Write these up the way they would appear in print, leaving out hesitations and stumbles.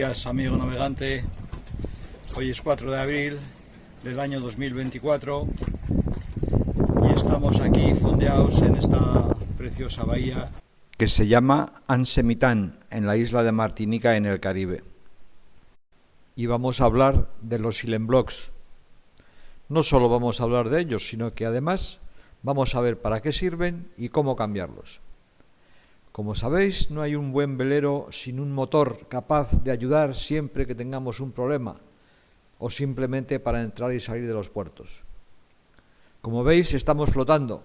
días, amigo navegante. Hoy es 4 de abril del año 2024 y estamos aquí fondeados en esta preciosa bahía que se llama Anse-Mitán, en la isla de Martinica, en el Caribe. Y vamos a hablar de los Silent Blocks. No solo vamos a hablar de ellos, sino que además vamos a ver para qué sirven y cómo cambiarlos. Como sabéis, no hay un buen velero sin un motor capaz de ayudar siempre que tengamos un problema o simplemente para entrar y salir de los puertos. Como veis, estamos flotando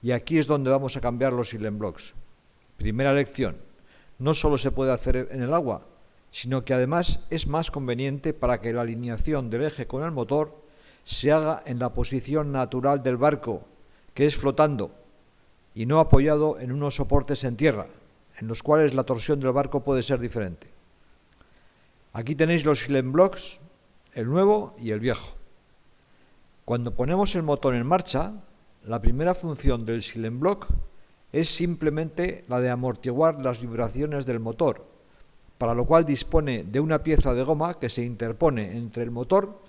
y aquí es donde vamos a cambiar los Silent Blocks. Primera lección: no solo se puede hacer en el agua, sino que además es más conveniente para que la alineación del eje con el motor se haga en la posición natural del barco, que es flotando, y no apoyado en unos soportes en tierra, en los cuales la torsión del barco puede ser diferente. Aquí tenéis los Silent Blocks, el nuevo y el viejo. Cuando ponemos el motor en marcha, la primera función del Silent Block es simplemente la de amortiguar las vibraciones del motor, para lo cual dispone de una pieza de goma que se interpone entre el motor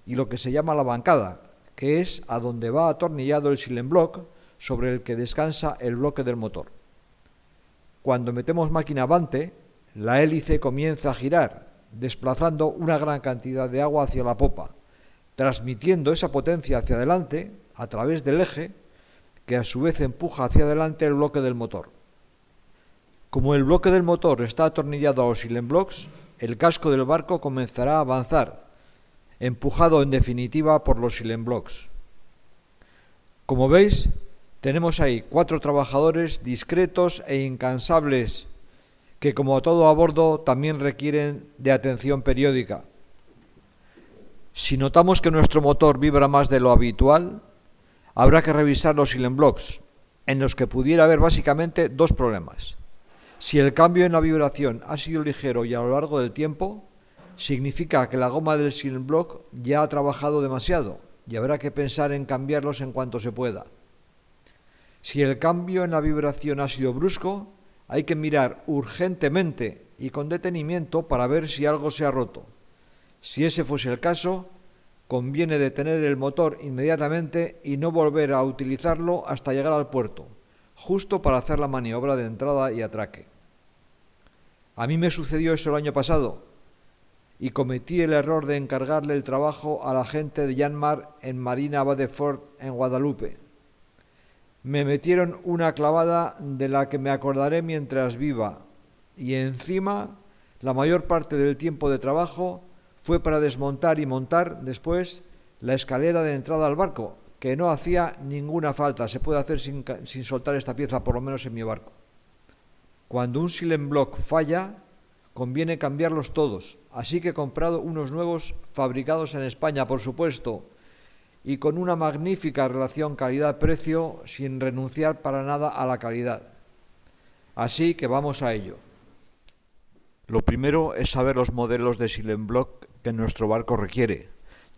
y lo que se llama la bancada, que es a donde va atornillado el Silent Block, sobre el que descansa el bloque del motor. Cuando metemos máquina avante, la hélice comienza a girar, desplazando una gran cantidad de agua hacia la popa, transmitiendo esa potencia hacia adelante a través del eje, que a su vez empuja hacia adelante el bloque del motor. Como el bloque del motor está atornillado a los Silent Blocks, el casco del barco comenzará a avanzar, empujado en definitiva por los Silent Blocks. Como veis, tenemos ahí 4 trabajadores discretos e incansables que, como todo a bordo, también requieren de atención periódica. Si notamos que nuestro motor vibra más de lo habitual, habrá que revisar los Silent Blocks, en los que pudiera haber básicamente 2 problemas. Si el cambio en la vibración ha sido ligero y a lo largo del tiempo, significa que la goma del Silent Block ya ha trabajado demasiado y habrá que pensar en cambiarlos en cuanto se pueda. Si el cambio en la vibración ha sido brusco, hay que mirar urgentemente y con detenimiento para ver si algo se ha roto. Si ese fuese el caso, conviene detener el motor inmediatamente y no volver a utilizarlo hasta llegar al puerto, justo para hacer la maniobra de entrada y atraque. A mí me sucedió eso el año pasado y cometí el error de encargarle el trabajo a la gente de Yanmar en Marina Badeford, en Guadalupe. Me metieron una clavada de la que me acordaré mientras viva, y encima la mayor parte del tiempo de trabajo fue para desmontar y montar después la escalera de entrada al barco, que no hacía ninguna falta. Se puede hacer sin soltar esta pieza, por lo menos en mi barco. Cuando un Silent Block falla, conviene cambiarlos todos, así que he comprado unos nuevos fabricados en España, por supuesto, y con una magnífica relación calidad-precio, sin renunciar para nada a la calidad. Así que vamos a ello. Lo primero es saber los modelos de Silent Block que nuestro barco requiere,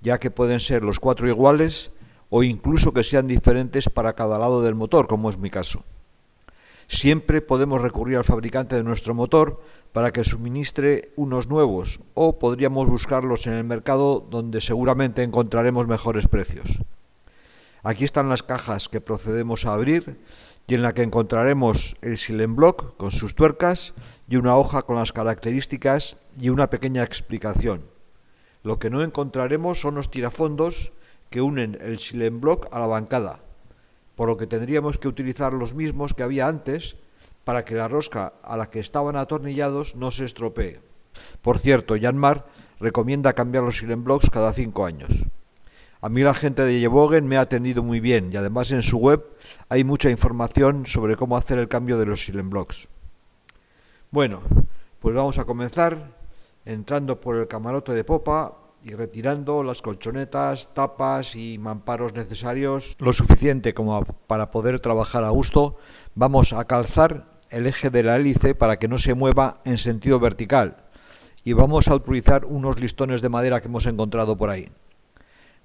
ya que pueden ser los 4 iguales o incluso que sean diferentes para cada lado del motor, como es mi caso. Siempre podemos recurrir al fabricante de nuestro motor para que suministre unos nuevos, o podríamos buscarlos en el mercado, donde seguramente encontraremos mejores precios. Aquí están las cajas que procedemos a abrir y en la que encontraremos el Silent Block con sus tuercas y una hoja con las características y una pequeña explicación. Lo que no encontraremos son los tirafondos que unen el Silent Block a la bancada, por lo que tendríamos que utilizar los mismos que había antes para que la rosca a la que estaban atornillados no se estropee. Por cierto, Yanmar recomienda cambiar los Silent Blocks cada 5 años. A mí la gente de Yebogen me ha atendido muy bien y además en su web hay mucha información sobre cómo hacer el cambio de los Silent Blocks. Bueno, pues vamos a comenzar entrando por el camarote de popa y retirando las colchonetas, tapas y mamparos necesarios, lo suficiente como para poder trabajar a gusto. Vamos a calzar el eje de la hélice para que no se mueva en sentido vertical y vamos a utilizar unos listones de madera que hemos encontrado por ahí.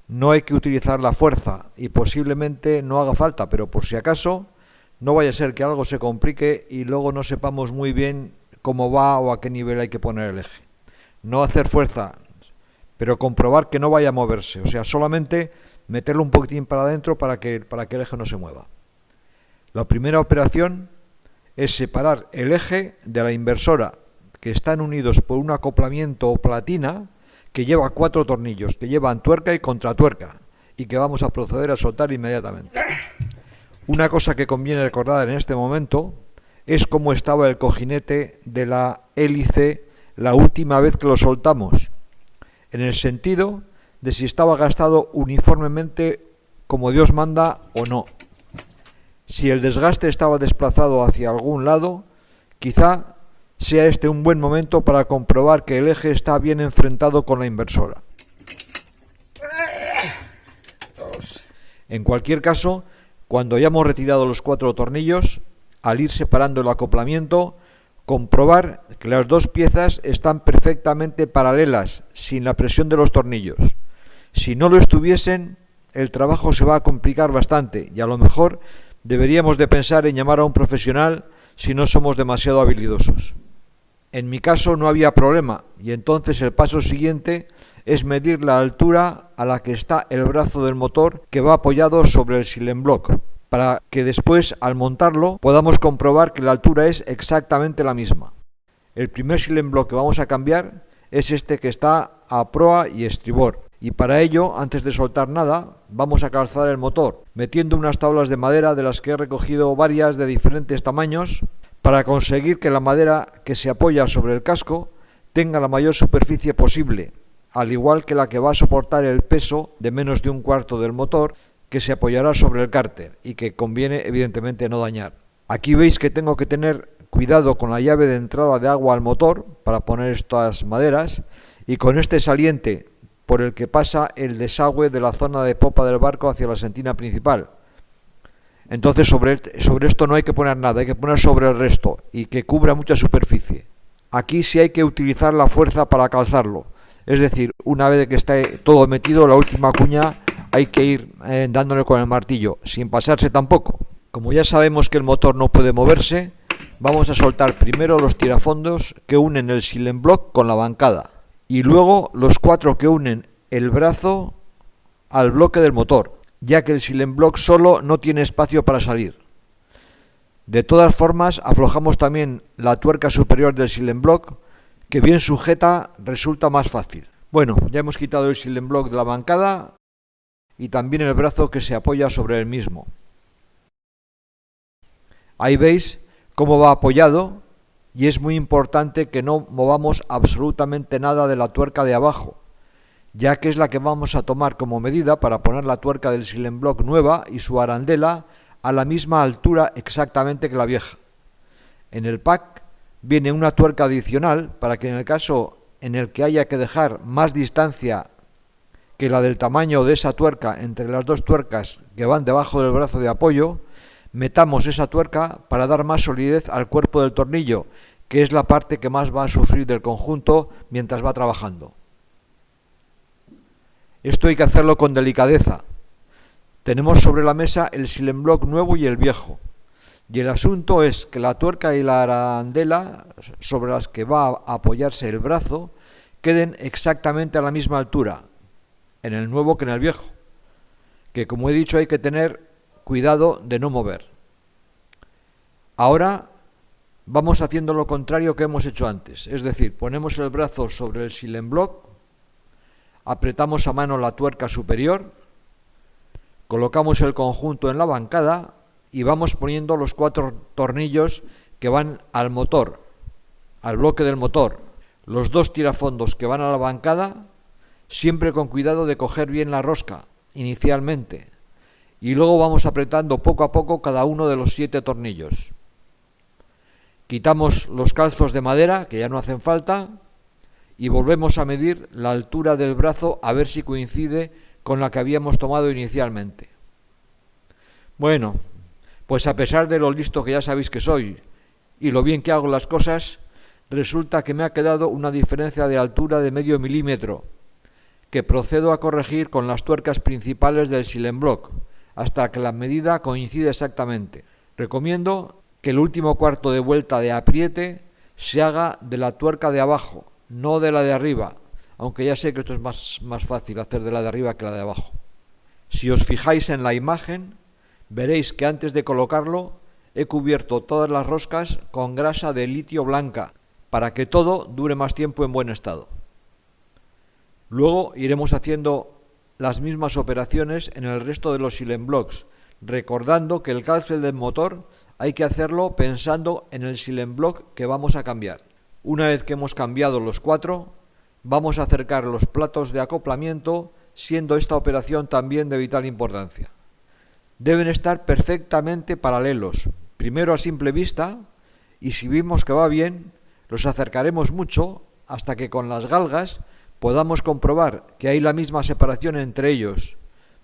No hay que utilizar la fuerza y posiblemente no haga falta, pero por si acaso no vaya a ser que algo se complique y luego no sepamos muy bien cómo va o a qué nivel hay que poner el eje. no hacer fuerza, pero comprobar que no vaya a moverse, o sea, solamente meterlo un poquitín para adentro para que el eje no se mueva. La primera operación es separar el eje de la inversora, que están unidos por un acoplamiento o platina que lleva 4 tornillos, que llevan tuerca y contratuerca, y que vamos a proceder a soltar inmediatamente. Una cosa que conviene recordar en este momento es cómo estaba el cojinete de la hélice la última vez que lo soltamos, en el sentido de si estaba gastado uniformemente como Dios manda o no. Si el desgaste estaba desplazado hacia algún lado, quizá sea este un buen momento para comprobar que el eje está bien enfrentado con la inversora. En cualquier caso, cuando hayamos retirado los 4 tornillos, al ir separando el acoplamiento, comprobar que las 2 piezas están perfectamente paralelas, sin la presión de los tornillos. Si no lo estuviesen, el trabajo se va a complicar bastante y a lo mejor deberíamos de pensar en llamar a un profesional si no somos demasiado habilidosos. En mi caso no había problema y entonces el paso siguiente es medir la altura a la que está el brazo del motor que va apoyado sobre el silemblock, para que después, al montarlo, podamos comprobar que la altura es exactamente la misma. El primer silemblock que vamos a cambiar es este que está a proa y estribor, y para ello, antes de soltar nada, vamos a calzar el motor, metiendo unas tablas de madera de las que he recogido varias de diferentes tamaños, para conseguir que la madera que se apoya sobre el casco tenga la mayor superficie posible, al igual que la que va a soportar el peso de menos de 1/4 del motor, que se apoyará sobre el cárter y que conviene evidentemente no dañar. Aquí veis que tengo que tener cuidado con la llave de entrada de agua al motor para poner estas maderas y con este saliente por el que pasa el desagüe de la zona de popa del barco hacia la sentina principal. Entonces sobre esto no hay que poner nada, hay que poner sobre el resto y que cubra mucha superficie. Aquí sí hay que utilizar la fuerza para calzarlo, es decir, una vez que esté todo metido, la última cuña hay que ir dándole con el martillo, sin pasarse tampoco. Como ya sabemos que el motor no puede moverse, vamos a soltar primero los tirafondos que unen el silemblock con la bancada y luego los 4 que unen el brazo al bloque del motor, ya que el silemblock solo no tiene espacio para salir. De todas formas, aflojamos también la tuerca superior del silemblock, que bien sujeta resulta más fácil. Bueno, ya hemos quitado el silemblock de la bancada y también el brazo que se apoya sobre el mismo. Ahí veis cómo va apoyado y es muy importante que no movamos absolutamente nada de la tuerca de abajo, ya que es la que vamos a tomar como medida para poner la tuerca del silemblock nueva y su arandela a la misma altura exactamente que la vieja. En el pack viene una tuerca adicional para que en el caso en el que haya que dejar más distancia que la del tamaño de esa tuerca entre las 2 tuercas que van debajo del brazo de apoyo, metamos esa tuerca para dar más solidez al cuerpo del tornillo, que es la parte que más va a sufrir del conjunto mientras va trabajando. Esto hay que hacerlo con delicadeza. Tenemos sobre la mesa el silemblock nuevo y el viejo, y el asunto es que la tuerca y la arandela sobre las que va a apoyarse el brazo queden exactamente a la misma altura, en el nuevo que en el viejo, que como he dicho hay que tener cuidado de no mover. Ahora vamos haciendo lo contrario que hemos hecho antes, es decir, ponemos el brazo sobre el silemblock, apretamos a mano la tuerca superior, colocamos el conjunto en la bancada y vamos poniendo los 4 tornillos que van al motor, al bloque del motor, los 2 tirafondos que van a la bancada, siempre con cuidado de coger bien la rosca inicialmente y luego vamos apretando poco a poco cada uno de los 7 tornillos. Quitamos los calzos de madera que ya no hacen falta y volvemos a medir la altura del brazo a ver si coincide con la que habíamos tomado inicialmente. Bueno, pues a pesar de lo listo que ya sabéis que soy y lo bien que hago las cosas, resulta que me ha quedado una diferencia de altura de medio milímetro, que procedo a corregir con las tuercas principales del silemblock, hasta que la medida coincide exactamente. Recomiendo que el último cuarto de vuelta de apriete se haga de la tuerca de abajo, no de la de arriba, aunque ya sé que esto es más fácil hacer de la de arriba que la de abajo. Si os fijáis en la imagen, veréis que antes de colocarlo he cubierto todas las roscas con grasa de litio blanca para que todo dure más tiempo en buen estado. Luego iremos haciendo las mismas operaciones en el resto de los silent blocks, recordando que el calce del motor hay que hacerlo pensando en el silent block que vamos a cambiar. Una vez que hemos cambiado los 4, vamos a acercar los platos de acoplamiento, siendo esta operación también de vital importancia. Deben estar perfectamente paralelos, primero a simple vista, y si vimos que va bien, los acercaremos mucho hasta que con las galgas podamos comprobar que hay la misma separación entre ellos.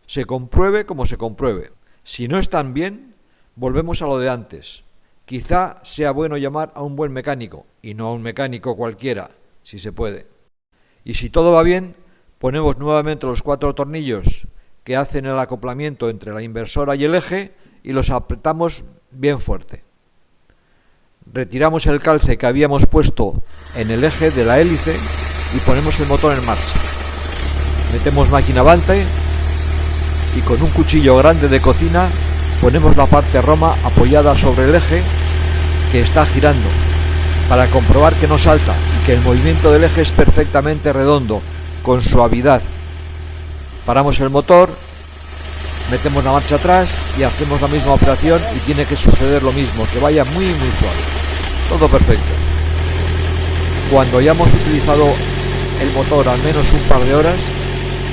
Se compruebe como se compruebe. Si no están bien, volvemos a lo de antes. Quizá sea bueno llamar a un buen mecánico, y no a un mecánico cualquiera, si se puede. Y si todo va bien, ponemos nuevamente los 4 tornillos que hacen el acoplamiento entre la inversora y el eje y los apretamos bien fuerte. Retiramos el calce que habíamos puesto en el eje de la hélice y ponemos el motor en marcha. Metemos máquina avante y con un cuchillo grande de cocina ponemos la parte roma apoyada sobre el eje que está girando para comprobar que no salta y que el movimiento del eje es perfectamente redondo, con suavidad. Paramos el motor, metemos la marcha atrás y hacemos la misma operación y tiene que suceder lo mismo, que vaya muy suave. Todo perfecto. Cuando hayamos utilizado el motor al menos un par de horas,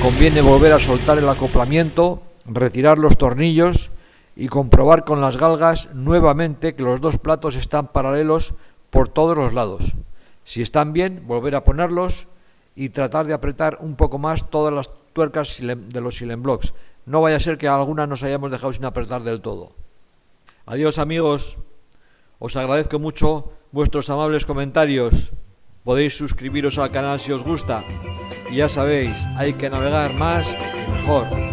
conviene volver a soltar el acoplamiento, retirar los tornillos y comprobar con las galgas nuevamente que los 2 platos están paralelos por todos los lados. Si están bien, volver a ponerlos y tratar de apretar un poco más todas las tuercas de los silent blocks. No vaya a ser que alguna nos hayamos dejado sin apretar del todo. Adiós, amigos. Os agradezco mucho vuestros amables comentarios. Podéis suscribiros al canal si os gusta. Y ya sabéis, hay que navegar más y mejor.